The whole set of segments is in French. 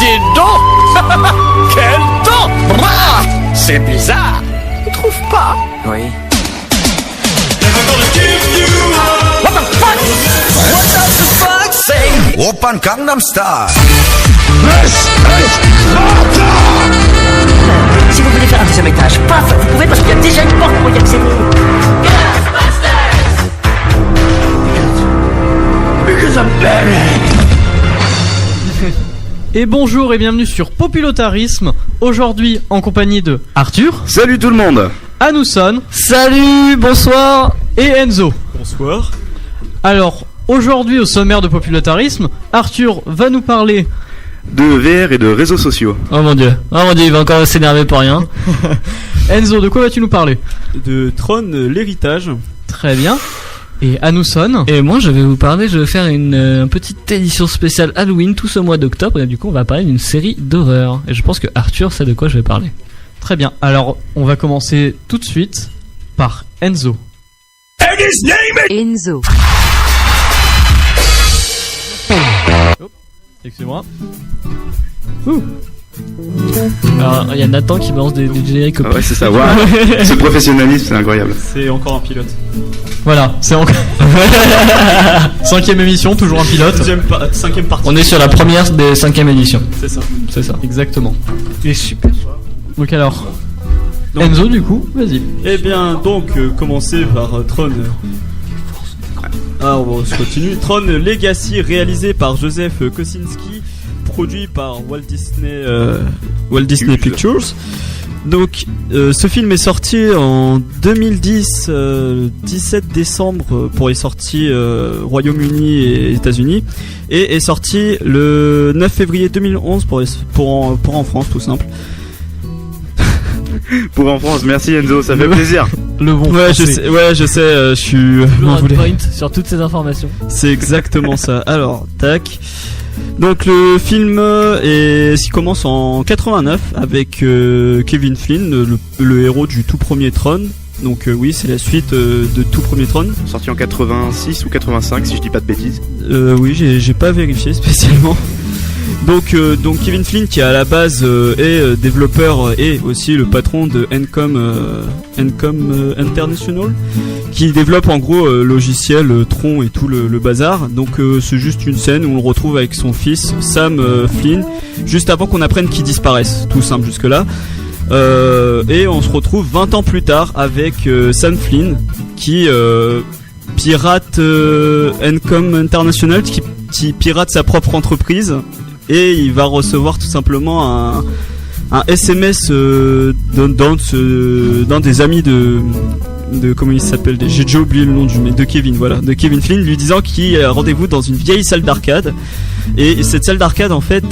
Dis donc. Quel temps. C'est bizarre. Tu trouves pas? Oui. What the fuck? What does the fuck say? Open Gangnam Style. Si vous voulez faire un deuxième étage, paf, vous pouvez parce qu'il y a déjà une porte pour y accéder. Because I'm better. Et bonjour et bienvenue sur Populotarisme, aujourd'hui en compagnie de Arthur. Salut tout le monde. Anousson. Salut, bonsoir. Et Enzo. Bonsoir. Alors, aujourd'hui au sommaire de Populotarisme, Arthur va nous parler de VR et de réseaux sociaux. Oh mon dieu, il va encore s'énerver pour rien. Enzo, de quoi vas-tu nous parler? De Tron, l'héritage. Très bien. Et Anousson. Et moi je vais vous parler, je vais faire une petite édition spéciale Halloween tout ce mois d'octobre. Et du coup on va parler d'une série d'horreur. Et je pense que Arthur sait de quoi je vais parler. Très bien, alors on va commencer tout de suite par Enzo. And his name is Enzo. Oh, excusez-moi. Alors il y a Nathan qui balance des génériques au Ouais, c'est ça, wow. Ce professionnalisme, c'est incroyable. C'est encore un pilote. Voilà, c'est encore 5ème émission, toujours un pilote. 5ème partie. On est sur la première des 5ème édition. C'est ça. C'est ça. Exactement. Il est super. Donc alors, Donc, Enzo du coup, vas-y. Eh bien, donc, commencer par Tron. Ah, on continue. Tron Legacy, réalisé par Joseph Kosinski, produit par Walt Disney Pictures. Donc, ce film est sorti en 2010, 17 décembre pour les sorties Royaume-Uni et États-Unis, et est sorti le 9 février 2011 pour en France, tout simple. Pour en France, merci Enzo, ça fait plaisir. Le bon Ouais, français. je sais, je suis. Toujours un point sur toutes ces informations. C'est exactement ça. Alors, tac. Donc le film commence en 89 avec Kevin Flynn, le héros du tout premier Tron. Donc oui, c'est la suite de tout premier Tron. Sorti en 86 ou 85 si je dis pas de bêtises. Oui, j'ai pas vérifié spécialement. Donc Kevin Flynn qui à la base est développeur et aussi le patron de Encom International, qui développe en gros logiciel Tron et tout le bazar. Donc c'est juste une scène où on le retrouve avec son fils Sam Flynn juste avant qu'on apprenne qu'il disparaisse, tout simple jusque là. Et on se retrouve 20 ans plus tard avec Sam Flynn qui pirate Encom International, qui pirate sa propre entreprise. Et il va recevoir tout simplement un SMS d'un des amis de comment il s'appelle, j'ai déjà oublié le nom de Kevin, voilà, de Kevin Flynn, lui disant qu'il a rendez-vous dans une vieille salle d'arcade. Et cette salle d'arcade en fait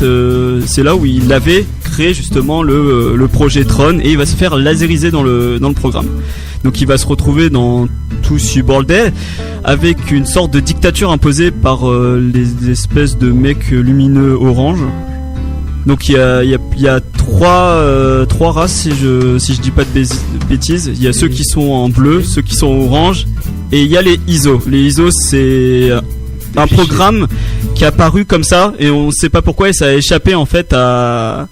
c'est là où il avait créé justement le projet Tron, et il va se faire laseriser dans le programme. Donc il va se retrouver dans tout ce bordel avec une sorte de dictature imposée par les espèces de mecs lumineux orange. Donc il y a trois races si je dis pas de bêtises. Il y a ceux qui sont en bleu, ceux qui sont en orange, et il y a les ISO. Les ISO c'est un programme qui est apparu comme ça et on sait pas pourquoi, et ça a échappé en fait à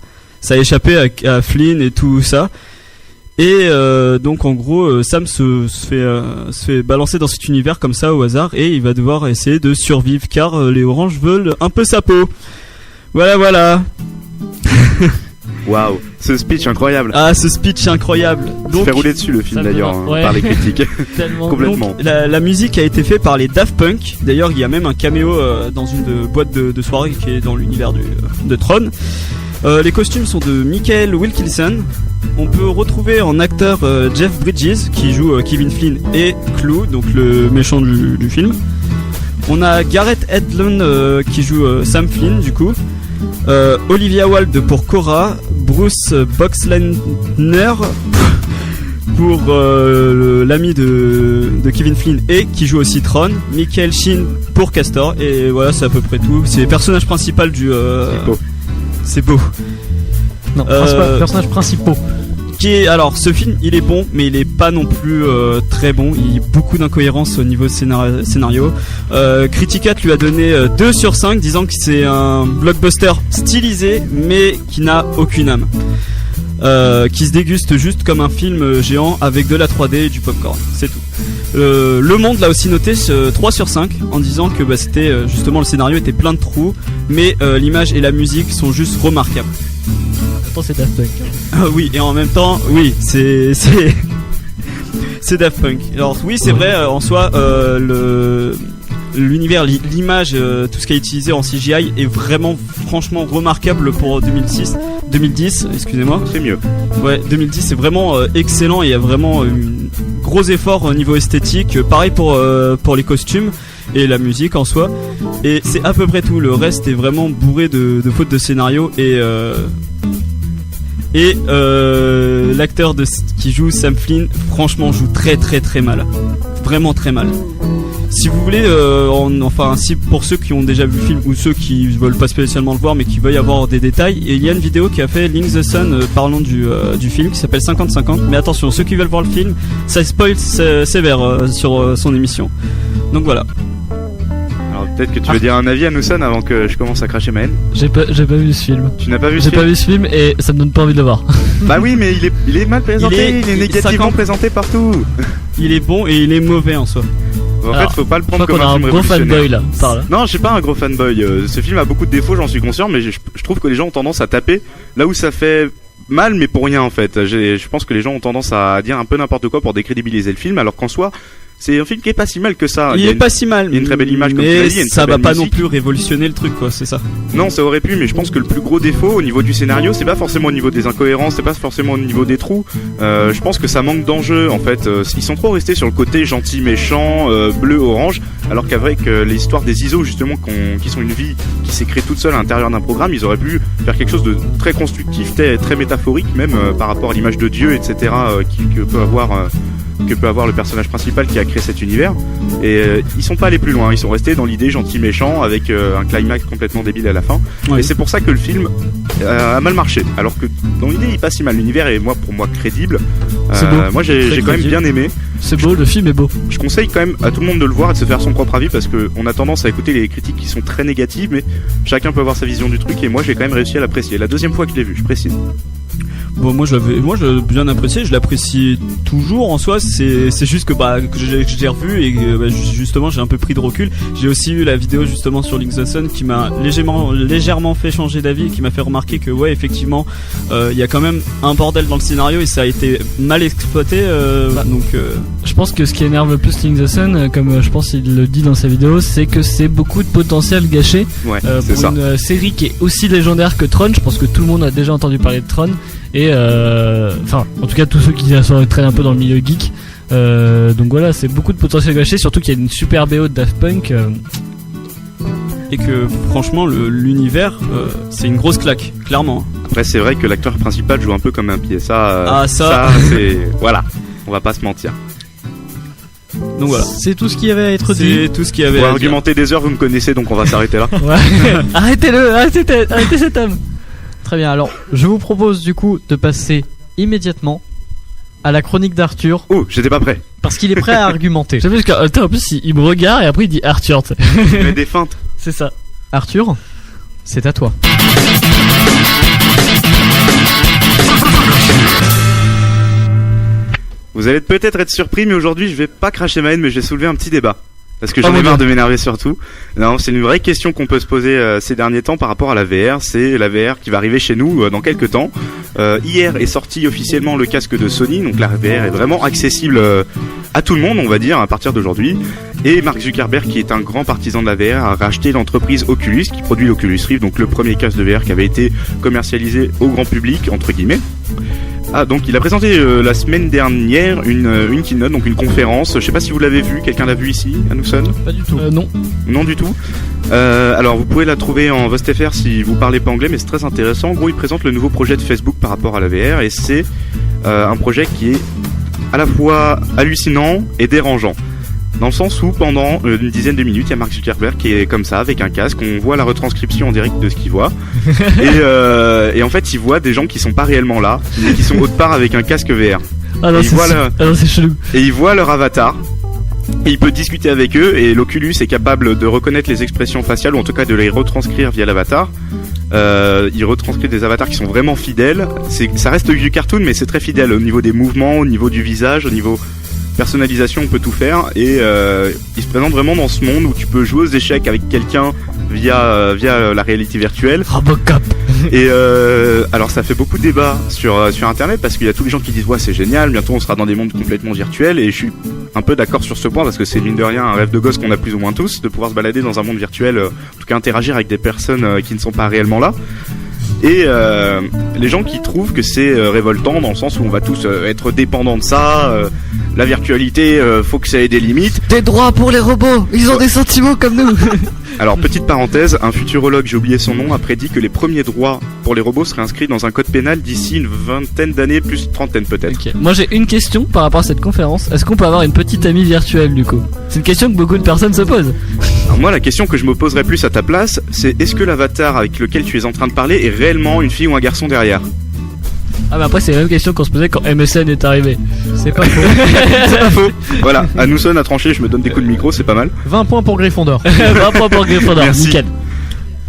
Flynn et tout ça. Et donc en gros Sam se fait balancer dans cet univers comme ça au hasard, et il va devoir essayer de survivre car les oranges veulent un peu sa peau. Voilà. Waouh, ce speech incroyable. Ah, ce speech incroyable. Donc, fait rouler dessus le film d'ailleurs, par les critiques. Complètement. Donc, la musique a été faite par les Daft Punk. D'ailleurs, il y a même un caméo dans une boîte de soirée qui est dans l'univers de Tron. Les costumes sont de Michael Wilkinson. On peut retrouver en acteur Jeff Bridges qui joue Kevin Flynn et Clou, donc le méchant du film. On a Gareth Edlund qui joue Sam Flynn du coup. Olivia Wilde pour Cora, Bruce Boxleitner pour l'ami de Kevin Flynn et qui joue aussi Tron, Michael Sheen pour Castor, et voilà, c'est à peu près tout. C'est le personnage principal du... C'est beau. C'est beau. Non, personnages principaux. Alors, ce film, il est bon, mais il est pas non plus très bon. Il y a beaucoup d'incohérences au niveau scénario. Criticat lui a donné 2 sur 5, disant que c'est un blockbuster stylisé, mais qui n'a aucune âme. Qui se déguste juste comme un film géant avec de la 3D et du popcorn, c'est tout. Le Monde l'a aussi noté 3 sur 5 en disant que c'était justement le scénario était plein de trous, mais l'image et la musique sont juste remarquables. Attends, c'est Daft Punk. Oui, et en même temps, oui, c'est Daft Punk. Alors oui, c'est vrai, en soi, l'univers, l'image, tout ce qui est utilisé en CGI est vraiment franchement remarquable pour 2010, excusez-moi. C'est mieux. Ouais, 2010 c'est vraiment excellent et il y a vraiment un gros effort au niveau esthétique. Pareil pour les costumes et la musique en soi. Et c'est à peu près tout. Le reste est vraiment bourré de fautes de scénario et l'acteur qui joue Sam Flynn, franchement, joue très très très mal. Vraiment très mal. Si vous voulez, si pour ceux qui ont déjà vu le film ou ceux qui veulent pas spécialement le voir mais qui veulent avoir des détails, il y a une vidéo qui a fait Link the Sun parlant du film qui s'appelle 50-50. Mais attention, ceux qui veulent voir le film, ça spoil sévère sur son émission. Donc voilà. Alors peut-être que tu veux dire un avis à Nusson avant que je commence à cracher ma haine. J'ai pas vu ce film. Tu n'as pas vu J'ai pas vu ce film et ça me donne pas envie de le voir. Bah oui, mais il est mal présenté, il est négativement présenté partout. Il est bon et il est mauvais en soi. En fait, faut pas le prendre comme un film gros fanboy là. Non, je suis pas un gros fanboy. Ce film a beaucoup de défauts, j'en suis conscient, mais je trouve que les gens ont tendance à taper là où ça fait mal, mais pour rien en fait. Je pense que les gens ont tendance à dire un peu n'importe quoi pour décrédibiliser le film, alors qu'en soi, c'est un film qui est pas si mal que ça. Il est pas si mal. Il y a une très belle image, comme tu l'as dit, ça va pas non plus révolutionner le truc, quoi, c'est ça. Non, ça aurait pu, mais je pense que le plus gros défaut au niveau du scénario, c'est pas forcément au niveau des incohérences, c'est pas forcément au niveau des trous. Je pense que ça manque d'enjeu, en fait. Ils sont trop restés sur le côté gentil, méchant, bleu, orange, alors qu'avec l'histoire des ISO, justement, qui sont une vie qui s'est créée toute seule à l'intérieur d'un programme, ils auraient pu faire quelque chose de très constructif, très métaphorique, même par rapport à l'image de Dieu, etc., que peut avoir le personnage principal qui a créé cet univers. Et ils sont pas allés plus loin, ils sont restés dans l'idée gentil-méchant avec un climax complètement débile à la fin. Ouais. Et c'est pour ça que le film a mal marché, alors que dans l'idée il passe si mal. L'univers est pour moi crédible. Moi j'ai quand même bien aimé. C'est beau, le film est beau. Je conseille quand même à tout le monde de le voir et de se faire son propre avis, parce que on a tendance à écouter les critiques qui sont très négatives, mais chacun peut avoir sa vision du truc, et moi j'ai quand même réussi à l'apprécier. La deuxième fois que je l'ai vu, je précise. Bon, moi je l'ai bien apprécié, je l'apprécie toujours en soi, c'est juste que j'ai revu et justement j'ai un peu pris de recul. J'ai aussi eu la vidéo justement sur Link the Sun qui m'a légèrement fait changer d'avis et qui m'a fait remarquer que ouais, effectivement il y a quand même un bordel dans le scénario et ça a été mal exploité, donc je pense que ce qui énerve le plus Link the Sun, comme je pense il le dit dans sa vidéo, c'est que c'est beaucoup de potentiel gâché. Ouais, pour une série qui est aussi légendaire que Tron. Je pense que tout le monde a déjà entendu parler de Tron. Et en tout cas tous ceux qui traînent un peu dans le milieu geek, donc voilà, c'est beaucoup de potentiel gâché, surtout qu'il y a une super BO de Daft Punk et que franchement l'univers c'est une grosse claque, clairement. Après c'est vrai que l'acteur principal joue un peu comme un pied, ça c'est voilà, on va pas se mentir. Donc voilà, c'est tout ce qu'il y avait à être dit. C'est tout ce qu'il y avait à argumenter des heures, vous me connaissez, donc on va s'arrêter là. Ouais. Arrêtez cet homme. Très bien, alors je vous propose du coup de passer immédiatement à la chronique d'Arthur. Oh, j'étais pas prêt. Parce qu'il est prêt à argumenter. J'aime bien parce qu'en plus il me regarde et après il dit Arthur. Il met des feintes. C'est ça. Arthur, c'est à toi. Vous allez peut-être être surpris, mais aujourd'hui je vais pas cracher ma haine, mais je vais soulever un petit débat. Parce que j'en ai marre de m'énerver surtout. Non, c'est une vraie question qu'on peut se poser ces derniers temps par rapport à la VR. C'est la VR qui va arriver chez nous dans quelques temps. Hier est sorti officiellement le casque de Sony, donc la VR est vraiment accessible à tout le monde, on va dire, à partir d'aujourd'hui. Et Mark Zuckerberg, qui est un grand partisan de la VR, a racheté l'entreprise Oculus, qui produit l'Oculus Rift, donc le premier casque de VR qui avait été commercialisé au grand public, entre guillemets. Ah, donc il a présenté la semaine dernière une keynote, donc une conférence. Je sais pas si vous l'avez vu, quelqu'un l'a vu ici, à Nusson ? Pas du tout. Non. Non du tout. Alors vous pouvez la trouver en VostFR si vous parlez pas anglais, mais c'est très intéressant. En gros, il présente le nouveau projet de Facebook par rapport à la VR, et c'est un projet qui est à la fois hallucinant et dérangeant. Dans le sens où pendant une dizaine de minutes, il y a Mark Zuckerberg qui est comme ça avec un casque, on voit la retranscription en direct de ce qu'il voit, et en fait il voit des gens qui sont pas réellement là, mais qui sont autre part avec un casque VR. Ah non, c'est chelou. Et il voit leur avatar. Et il peut discuter avec eux, et l'Oculus est capable de reconnaître les expressions faciales, ou en tout cas de les retranscrire via l'avatar. Il retranscrit des avatars qui sont vraiment fidèles. Ça reste du cartoon, mais c'est très fidèle au niveau des mouvements, au niveau du visage, au niveau personnalisation, on peut tout faire. Et il se présente vraiment dans ce monde où tu peux jouer aux échecs avec quelqu'un via la réalité virtuelle. Robocop. Et alors ça fait beaucoup de débats sur internet, parce qu'il y a tous les gens qui disent ouais c'est génial, bientôt on sera dans des mondes complètement virtuels, et je suis un peu d'accord sur ce point, parce que c'est mine de rien un rêve de gosse qu'on a plus ou moins tous, de pouvoir se balader dans un monde virtuel, en tout cas interagir avec des personnes qui ne sont pas réellement là. Et les gens qui trouvent que c'est révoltant, dans le sens où on va tous être dépendants de ça, la virtualité, faut que ça ait des limites. Des droits pour les robots, ils ont des sentiments comme nous. Alors petite parenthèse, un futurologue, j'ai oublié son nom, a prédit que les premiers droits pour les robots seraient inscrits dans un code pénal d'ici une vingtaine d'années, plus trentaine peut-être. Okay. Moi j'ai une question par rapport à cette conférence. Est-ce qu'on peut avoir une petite amie virtuelle du coup? C'est une question que beaucoup de personnes se posent. Alors moi la question que je me poserais plus à ta place, c'est est-ce que l'avatar avec lequel tu es en train de parler est réellement une fille ou un garçon derrière? Ah mais après c'est la même question qu'on se posait quand MSN est arrivé. C'est pas faux. C'est pas faux. Voilà, à nous sonne à trancher, je me donne des coups de micro, c'est pas mal. 20 points pour Gryffondor. 20 points pour Gryffondor, nickel.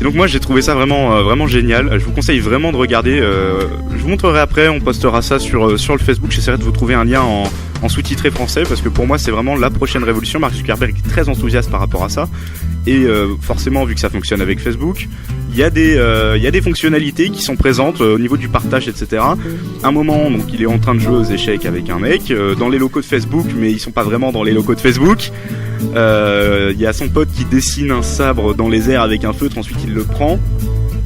Et donc moi j'ai trouvé ça vraiment génial. Je vous conseille vraiment de regarder. Je vous montrerai après, on postera ça sur le Facebook. J'essaierai de vous trouver un lien en sous-titré français, parce que pour moi c'est vraiment la prochaine révolution. Mark Zuckerberg est très enthousiaste par rapport à ça. Et forcément, vu que ça fonctionne avec Facebook, il y a des fonctionnalités qui sont présentes au niveau du partage, etc. À un moment, donc il est en train de jouer aux échecs avec un mec dans les locaux de Facebook, mais ils sont pas vraiment dans les locaux de Facebook. Il y a son pote qui dessine un sabre dans les airs avec un feutre, ensuite il le prend.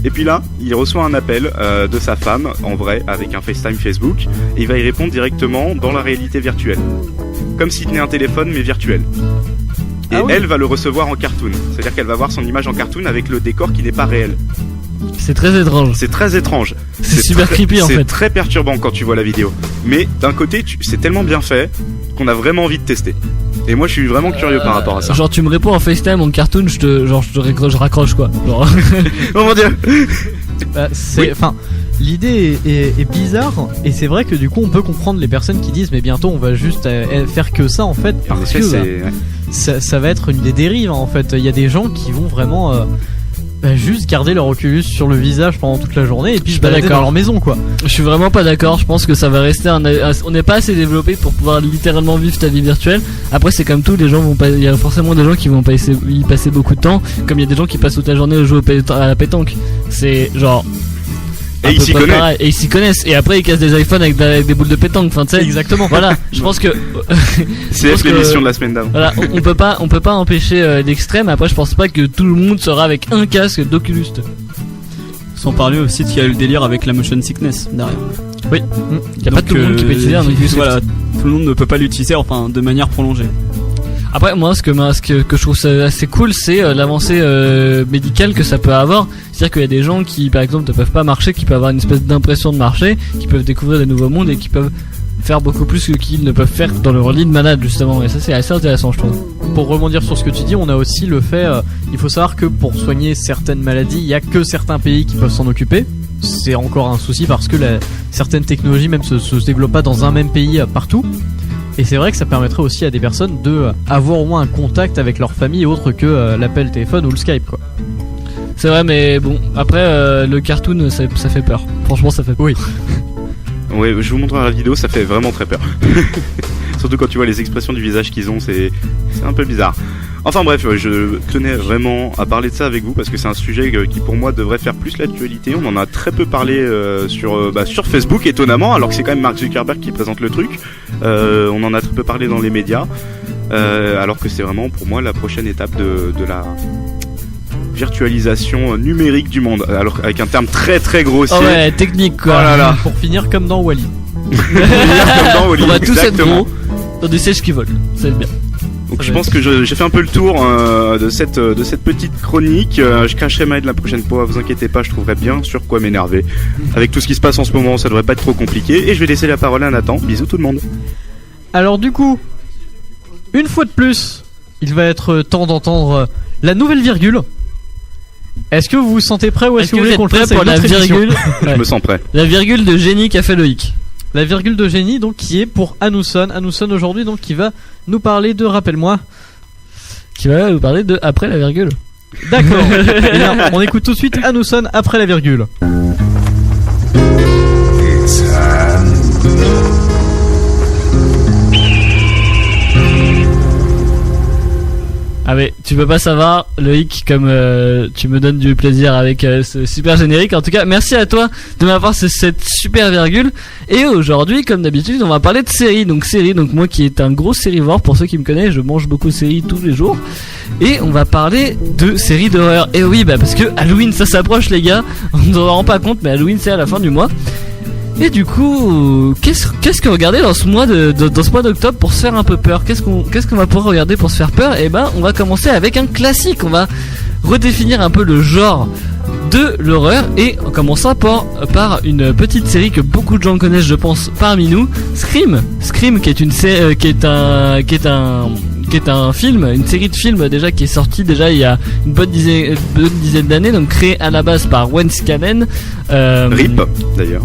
Et puis là, il reçoit un appel de sa femme, en vrai, avec un FaceTime Facebook, et il va y répondre directement dans la réalité virtuelle. Comme s'il tenait un téléphone, mais virtuel. Et elle va le recevoir en cartoon. C'est-à-dire qu'elle va voir son image en cartoon avec le décor qui n'est pas réel. C'est très étrange. C'est très étrange. C'est super creepy en fait. C'est très perturbant quand tu vois la vidéo. Mais d'un côté, c'est tellement bien fait qu'on a vraiment envie de tester. Et moi je suis vraiment curieux par rapport à ça. Genre tu me réponds en FaceTime en cartoon, je raccroche quoi. Genre. Oh mon dieu. L'idée est bizarre, et c'est vrai que du coup on peut comprendre les personnes qui disent mais bientôt on va juste faire que ça en fait, parce que ça va être une des dérives en fait. Il y a des gens qui vont vraiment juste garder leur Oculus sur le visage pendant toute la journée et puis se balader dans leur maison quoi. Je suis vraiment pas d'accord, je pense que ça va rester on n'est pas assez développé pour pouvoir littéralement vivre ta vie virtuelle. Après c'est comme tout, les gens vont pas, il y a forcément des gens qui vont y passer beaucoup de temps, comme il y a des gens qui passent toute la journée à jouer à la pétanque. C'est genre et ils s'y connaissent. Et ils s'y connaissent. Et après ils cassent des iPhones avec des boules de pétanque. Enfin, tu sais. Exactement. Voilà. Je pense que c'est l'émission de la semaine d'avant. Voilà. On peut pas empêcher l'extrême. Après, je pense pas que tout le monde sera avec un casque d'Oculus. Sans parler aussi qu'il y a le délire avec la motion sickness derrière. Oui. Il y a pas tout le monde qui peut utiliser un Oculus. Voilà. Tout le monde ne peut pas l'utiliser, enfin, de manière prolongée. Après moi ce que je trouve ça assez cool, c'est l'avancée médicale que ça peut avoir. C'est-à-dire qu'il y a des gens qui par exemple ne peuvent pas marcher, qui peuvent avoir une espèce d'impression de marcher, qui peuvent découvrir des nouveaux mondes et qui peuvent faire beaucoup plus que qu'ils ne peuvent faire dans leur lit de malade justement. Et ça c'est assez intéressant je trouve. Pour rebondir sur ce que tu dis, on a aussi le fait, il faut savoir que pour soigner certaines maladies, il y a que certains pays qui peuvent s'en occuper. C'est encore un souci parce que certaines technologies même se développent pas dans un même pays partout. Et c'est vrai que ça permettrait aussi à des personnes de avoir au moins un contact avec leur famille autre que l'appel téléphone ou le Skype quoi. C'est vrai, mais bon, après le cartoon ça fait peur. Franchement ça fait peur. Oui. Ouais, je vous montrerai la vidéo, ça fait vraiment très peur. Surtout quand tu vois les expressions du visage qu'ils ont, c'est un peu bizarre. Enfin bref, je tenais vraiment à parler de ça avec vous parce que c'est un sujet qui pour moi devrait faire plus l'actualité. On en a très peu parlé sur Facebook étonnamment, alors que c'est quand même Mark Zuckerberg qui présente le truc. On en a très peu parlé dans les médias, alors que c'est vraiment pour moi la prochaine étape de la virtualisation numérique du monde, alors avec un terme très très grossier. Oh ouais, technique quoi. Oh là là. Pour finir comme dans Wall-E. On va tous être gros dans des sièges qui volent, c'est bien. Donc je pense que j'ai fait un peu le tour de cette petite chronique. Je cacherai ma aide la prochaine fois, vous inquiétez pas, je trouverai bien sur quoi m'énerver. Avec tout ce qui se passe en ce moment, ça devrait pas être trop compliqué. Et je vais laisser la parole à Nathan. Bisous tout le monde. Alors du coup, une fois de plus, il va être temps d'entendre la nouvelle virgule. Est-ce que vous vous sentez prêt ou est-ce que vous voulez qu'on le fasse pour la virgule Je me sens prêt. La virgule de génie qu'a fait Loïc. La virgule de génie, donc, qui est pour Anouson. Anouson aujourd'hui, donc, qui va nous parler de, rappelle-moi. Qui va vous parler de après la virgule. D'accord. Eh bien, on écoute tout de suite Anouson après la virgule. Ah mais tu peux pas savoir Loïc comme tu me donnes du plaisir avec ce super générique. En tout cas merci à toi de m'avoir cette super virgule. Et aujourd'hui comme d'habitude on va parler de séries. Donc moi qui est un gros sérivore, pour ceux qui me connaissent, je mange beaucoup de séries tous les jours. Et on va parler de séries d'horreur. Et oui parce que Halloween ça s'approche les gars. On ne s'en rend pas compte mais Halloween c'est à la fin du mois. Et du coup, qu'est-ce que regarder dans ce mois dans ce mois d'octobre pour se faire un peu peur? Qu'est-ce qu'on va pouvoir regarder pour se faire peur? Et ben, on va commencer avec un classique. On va redéfinir un peu le genre de l'horreur et en commençant par une petite série que beaucoup de gens connaissent, je pense, parmi nous, Scream. Scream, qui est une série, qui est un film, une série de films déjà qui est sortie déjà il y a une bonne dizaine d'années, donc créé à la base par Wes Craven. RIP d'ailleurs.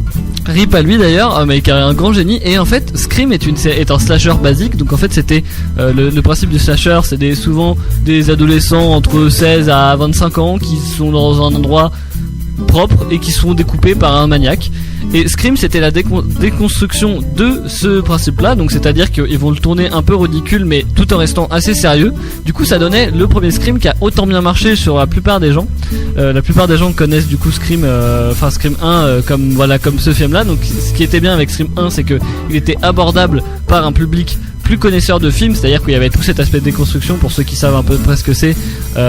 RIP à lui d'ailleurs, mais qui est un grand génie. Et en fait, Scream est un slasher basique. Donc en fait, c'était le principe du slasher, c'est souvent des adolescents entre 16 à 25 ans qui sont dans un endroit propre et qui sont découpés par un maniaque. Et Scream c'était la déconstruction de ce principe là, donc c'est à dire qu'ils vont le tourner un peu ridicule mais tout en restant assez sérieux. Du coup ça donnait le premier Scream qui a autant bien marché sur la plupart des gens. La plupart des gens connaissent du coup Scream, Scream 1 comme ce film là. Donc ce qui était bien avec Scream 1 c'est que il était abordable par un public plus connaisseur de films, c'est-à-dire qu'il y avait tout cet aspect de déconstruction, pour ceux qui savent un peu près ce que c'est, il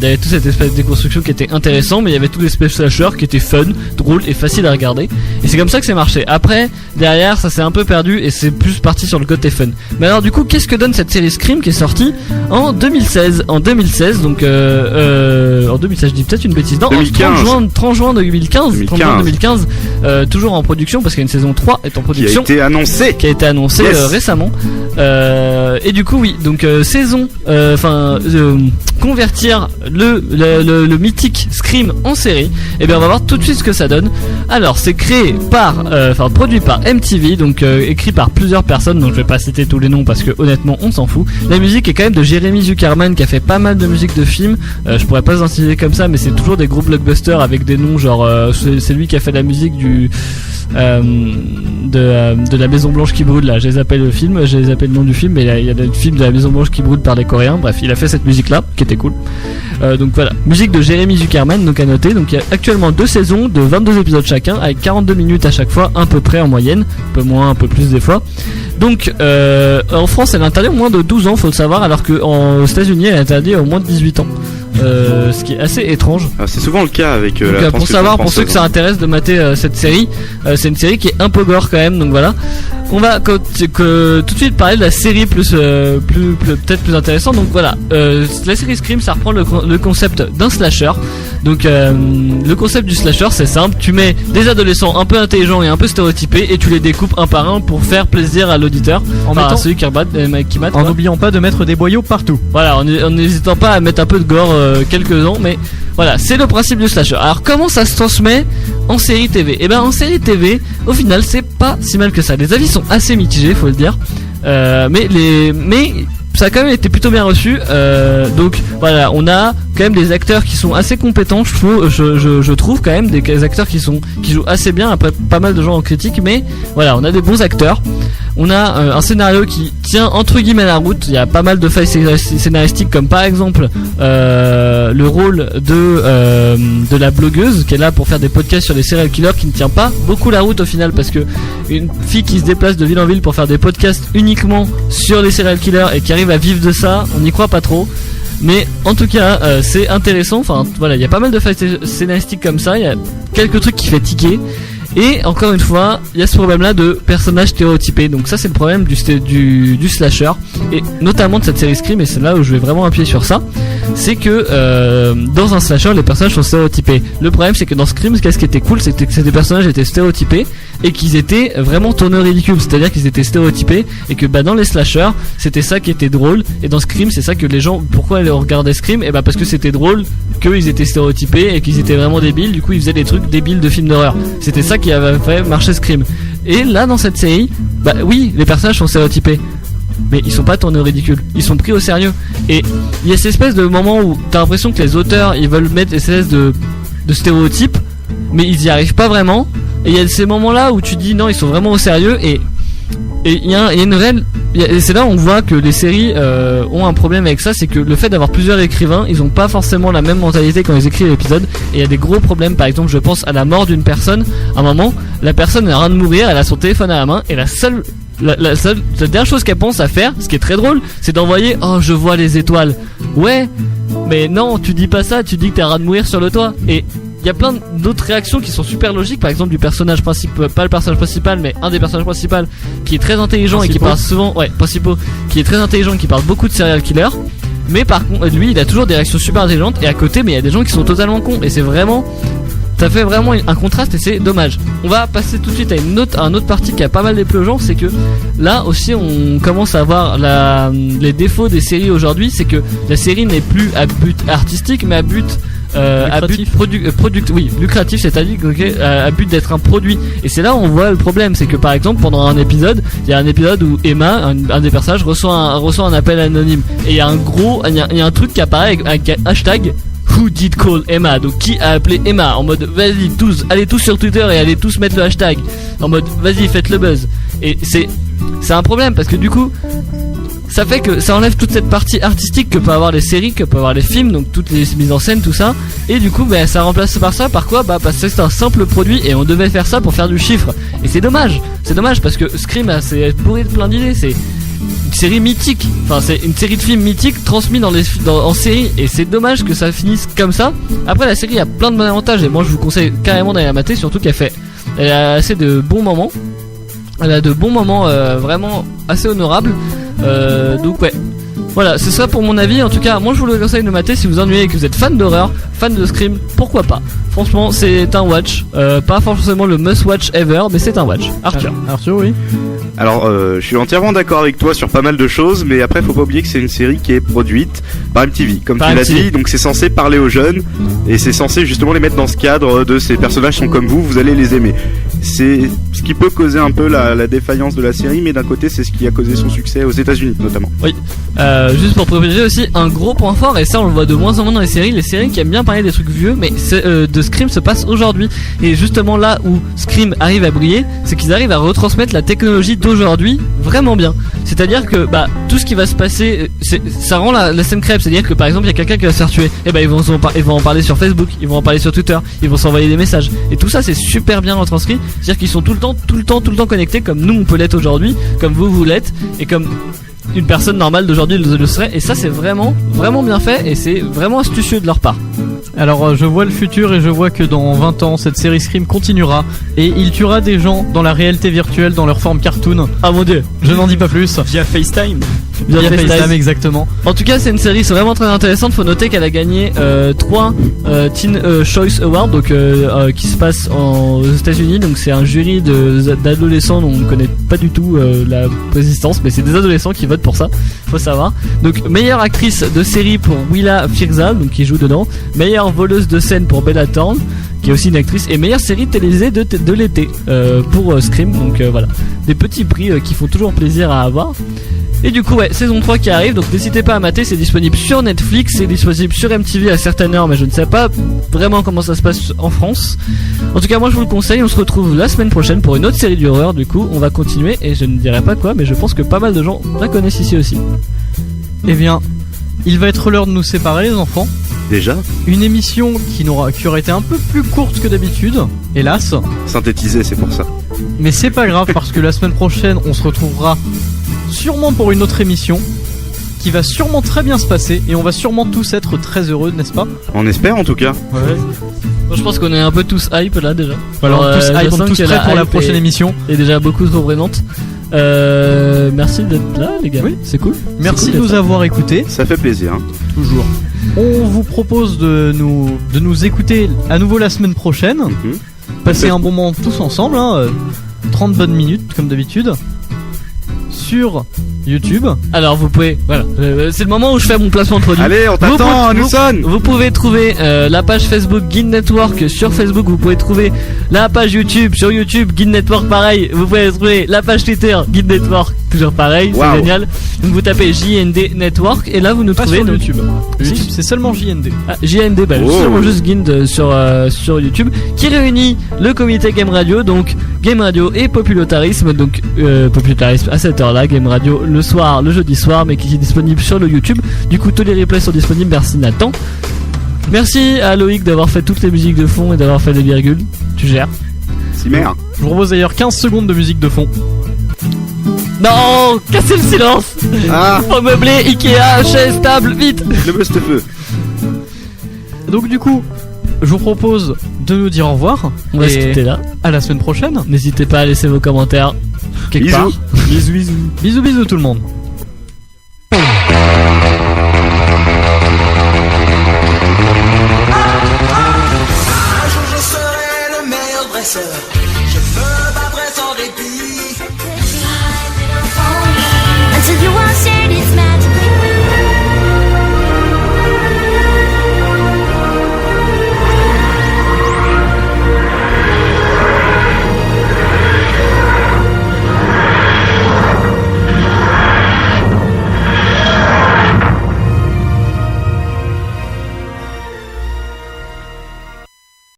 y avait tout cet aspect de déconstruction qui était intéressant, mais il y avait tout l'aspect slasher qui était fun, drôle et facile à regarder, et c'est comme ça que c'est marché. Après, derrière, ça s'est un peu perdu et c'est plus parti sur le côté fun. Mais alors du coup, qu'est-ce que donne cette série Scream qui est sortie en 2016, donc en 2016, je dis peut-être une bêtise, non, 2015. 30 juin 2015, toujours en production parce qu'il y a une saison 3 est en production. Qui a été annoncée Yes. Récemment. Et du coup oui, donc convertir le mythique Scream en série. Et bien on va voir tout de suite ce que ça donne. Alors c'est créé produit par MTV, donc écrit par plusieurs personnes, donc je vais pas citer tous les noms parce que honnêtement on s'en fout. La musique est quand même de Jeremy Zuckerman qui a fait pas mal de musique de films. Je pourrais pas citer comme ça, mais c'est toujours des gros blockbusters avec des noms genre c'est lui qui a fait la musique de la Maison Blanche qui brûle là. Je les appelle le nom du film, mais il y a des films de la Maison Blanche qui brûle par des Coréens. Bref, il a fait cette musique là qui était cool. Donc voilà, musique de Jeremy Zuckerman, donc à noter. Donc il y a actuellement 2 saisons de 22 épisodes chacun avec 42 minutes à chaque fois, à peu près en moyenne, un peu moins, un peu plus des fois. Donc en France elle est interdite au moins de 12 ans, faut le savoir, alors qu'aux États-Unis elle est interdite au moins de 18 ans. Ce qui est assez étrange. C'est souvent le cas avec la pour savoir, pour ceux que ça intéresse de mater cette série, c'est une série qui est un peu gore quand même, donc voilà. On va tout de suite parler de la série peut-être plus intéressante. Donc voilà, la série Scream ça reprend le concept d'un slasher. Donc le concept du slasher c'est simple, tu mets des adolescents un peu intelligents et un peu stéréotypés et tu les découpes un par un pour faire plaisir à l'auditeur, à celui qui mate, en n'oubliant pas de mettre des boyaux partout. Voilà, en n'hésitant pas à mettre un peu de gore quelques-uns, mais voilà, c'est le principe du slasher. Alors comment ça se transmet en série TV? Et ben en série TV, au final, c'est pas si mal que ça. Les avis sont assez mitigés, faut le dire. Mais ça a quand même été plutôt bien reçu. Donc voilà, on a quand même des acteurs qui sont assez compétents, je trouve quand même des acteurs qui jouent assez bien, après pas mal de gens en critique, mais voilà, on a des bons acteurs. On a un scénario qui tient entre guillemets la route. Il y a pas mal de failles scénaristiques, comme par exemple le rôle de la blogueuse qui est là pour faire des podcasts sur les serial killers, qui ne tient pas beaucoup la route au final, parce que une fille qui se déplace de ville en ville pour faire des podcasts uniquement sur les serial killers et qui arrive à vivre de ça, on n'y croit pas trop. Mais en tout cas c'est intéressant. Enfin voilà, il y a pas mal de failles scénaristiques comme ça, il y a quelques trucs qui fait tiquer. Et encore une fois, il y a ce problème-là de personnages stéréotypés. Donc ça, c'est le problème du slasher, et notamment de cette série Scream. Et c'est là où je vais vraiment appuyer sur ça. C'est que dans un slasher, les personnages sont stéréotypés. Le problème, c'est que dans Scream, qu'est-ce qui était cool, c'était que ces personnages étaient stéréotypés et qu'ils étaient vraiment tournés au ridicule. C'est-à-dire qu'ils étaient stéréotypés et que dans les slashers, c'était ça qui était drôle. Et dans Scream, c'est ça que les gens, pourquoi ils regardaient Scream, et parce que c'était drôle, qu'ils étaient stéréotypés et qu'ils étaient vraiment débiles. Du coup, ils faisaient des trucs débiles de films d'horreur. C'était ça qui avait fait marcher Scream. Et là, dans cette série, oui, les personnages sont stéréotypés, mais ils sont pas tournés au ridicule, ils sont pris au sérieux. Et il y a cette espèce de moment où t'as l'impression que les auteurs, ils veulent mettre des espèces de stéréotypes, mais ils y arrivent pas vraiment. Et il y a ces moments là où tu dis non, ils sont vraiment au sérieux. Et il y a une réelle, c'est là où on voit que les séries ont un problème avec ça, c'est que le fait d'avoir plusieurs écrivains, ils ont pas forcément la même mentalité quand ils écrivent l'épisode. Et il y a des gros problèmes. Par exemple, je pense à la mort d'une personne. À un moment, la personne est en train de mourir, elle a son téléphone à la main, et la dernière chose qu'elle pense à faire, ce qui est très drôle, c'est d'envoyer « Oh, je vois les étoiles ». Ouais, mais non, tu dis pas ça, tu dis que t'es en train de mourir sur le toit. Et il y a plein d'autres réactions qui sont super logiques. Par exemple, du personnage principal, pas le personnage principal, mais un des personnages principaux qui est très intelligent et qui parle souvent, qui est très intelligent, qui parle beaucoup de serial killer. Mais par contre, lui, il a toujours des réactions super intelligentes, et à côté, mais il y a des gens qui sont totalement cons. Et c'est vraiment, ça fait vraiment un contraste, et c'est dommage. On va passer tout de suite à un autre partie qui a pas mal déplu aux gens. C'est que là aussi, on commence à voir les défauts des séries aujourd'hui. C'est que la série n'est plus à but artistique, mais à but lucratif, c'est-à-dire à but d'être un produit. Et c'est là où on voit le problème, c'est que par exemple pendant un épisode, il y a un épisode où Emma, un des personnages, reçoit un appel anonyme, et il y a un truc qui apparaît avec un hashtag Who did call Emma, donc qui a appelé Emma, en mode vas-y tous, allez tous sur Twitter et allez tous mettre le hashtag, en mode vas-y faites le buzz. Et c'est un problème, parce que du coup ça fait que ça enlève toute cette partie artistique que peut avoir les séries, que peut avoir les films, donc toutes les mises en scène, tout ça. Et du coup, ça remplace par quoi parce que c'est un simple produit, et on devait faire ça pour faire du chiffre. Et c'est dommage parce que Scream, c'est bourré de plein d'idées. C'est une série mythique, enfin c'est une série de films mythiques transmis en série, et c'est dommage que ça finisse comme ça. Après, la série a plein de bons avantages, et moi je vous conseille carrément d'aller la mater, surtout elle a assez de bons moments. Elle a de bons moments vraiment assez honorables. Donc ouais, voilà, c'est ça pour mon avis. En tout cas, moi je vous le conseille de mater si vous ennuyez et que vous êtes fan d'horreur, fan de Scream, pourquoi pas. Franchement, c'est un watch, pas forcément le must watch ever, mais c'est un watch. Arthur, oui. Alors, je suis entièrement d'accord avec toi sur pas mal de choses, mais après, faut pas oublier que c'est une série qui est produite par MTV, comme tu l'as dit, donc c'est censé parler aux jeunes, et c'est censé justement les mettre dans ce cadre de ces personnages sont comme vous allez les aimer. C'est ce qui peut causer un peu la défaillance de la série, mais d'un côté, c'est ce qui a causé son succès aux États-Unis notamment. Oui. Juste pour préciser aussi, un gros point fort, et ça on le voit de moins en moins dans les séries qui aiment bien parler des trucs vieux, mais de Scream se passe aujourd'hui. Et justement là où Scream arrive à briller, c'est qu'ils arrivent à retransmettre la technologie d'aujourd'hui vraiment bien. C'est-à-dire que tout ce qui va se passer, ça rend la scène crêpe. C'est-à-dire que par exemple il y a quelqu'un qui va se faire tuer, et ils vont en parler sur Facebook, ils vont en parler sur Twitter, ils vont s'envoyer des messages, et tout ça c'est super bien retranscrit. C'est-à-dire qu'ils sont tout le temps connectés, comme nous on peut l'être aujourd'hui, comme vous l'êtes, et comme une personne normale d'aujourd'hui le serait. Et ça c'est vraiment bien fait, et c'est vraiment astucieux de leur part. Alors je vois le futur, et je vois que dans 20 ans cette série Scream continuera, et il tuera des gens dans la réalité virtuelle dans leur forme cartoon. Ah mon dieu, je n'en dis pas plus. Via FaceTime. Via FaceTime, exactement. En tout cas, c'est une série vraiment très intéressante. Faut noter qu'elle a gagné 3 Teen Choice Awards, donc qui se passe aux États-Unis. Donc c'est un jury d'adolescents dont on ne connaît pas du tout la présistance, mais c'est des adolescents qui votent pour ça. Faut savoir. Donc meilleure actrice de série pour Willa Firzal, donc qui joue dedans. Meilleure voleuse de scène pour Bella Thorne, qui est aussi une actrice, et meilleure série télévisée de l'été pour Scream. Donc voilà, des petits prix qui font toujours plaisir à avoir. Et du coup saison 3 qui arrive, donc n'hésitez pas à mater, c'est disponible sur Netflix, c'est disponible sur MTV à certaines heures, mais je ne sais pas vraiment comment ça se passe en France. En tout cas moi je vous le conseille, on se retrouve la semaine prochaine pour une autre série d'horreur. Du coup on va continuer, et je ne dirai pas quoi, mais je pense que pas mal de gens la connaissent ici aussi. Eh bien, il va être l'heure de nous séparer les enfants. Déjà une émission qui aurait été un peu plus courte que d'habitude, hélas. Synthétisée, c'est pour ça. Mais c'est pas grave, parce que la semaine prochaine on se retrouvera sûrement pour une autre émission qui va sûrement très bien se passer, et on va sûrement tous être très heureux, n'est-ce pas? On espère en tout cas. Ouais. Bon, je pense qu'on est un peu tous hype là déjà. Voilà, Alors, tous je hype, on sens est tous que prêts pour la hype prochaine émission. est déjà beaucoup trop présente. Merci d'être là les gars. Oui. C'est cool. Merci C'est de cool nous avoir écoutés. Ça fait plaisir. Hein. Toujours. On vous propose de nous écouter à nouveau la semaine prochaine. Mhm. Passer un bon moment tous ensemble, hein, 30 bonnes minutes comme d'habitude. Sur YouTube. Alors vous pouvez, voilà, c'est le moment où je fais mon placement de produit. Allez, on t'attend, Nilsson. Vous pouvez trouver la page Facebook Guild Network sur Facebook. Vous pouvez trouver la page YouTube sur YouTube Guild Network pareil. Vous pouvez trouver la page Twitter Guild Network toujours pareil. Wow. C'est génial. Donc vous tapez JND Network et là vous nous Pas trouvez sur donc- YouTube. Si. YouTube, c'est seulement JND. Ah, JND, bah, Oh. seulement juste Guild sur YouTube, qui réunit le comité Game Radio, donc Game Radio et Populatarisme, donc Populatarisme à cette heure-là, Game Radio le soir, le jeudi soir, mais qui est disponible sur le YouTube. Du coup, tous les replays sont disponibles. Merci Nathan. Merci à Loïc d'avoir fait toutes les musiques de fond et d'avoir fait les virgules. Tu gères. Si merde. Je vous propose d'ailleurs 15 secondes de musique de fond. Non, cassez le silence. Ah, Faut meubler, Ikea, chaise, table, vite. le buste-feu. Donc du coup, je vous propose de nous dire au revoir. On va se Et quitter là. à la semaine prochaine. N'hésitez pas à laisser vos commentaires quelque Bisous. part. Bisous, bisous. Bisous bisous tout le monde.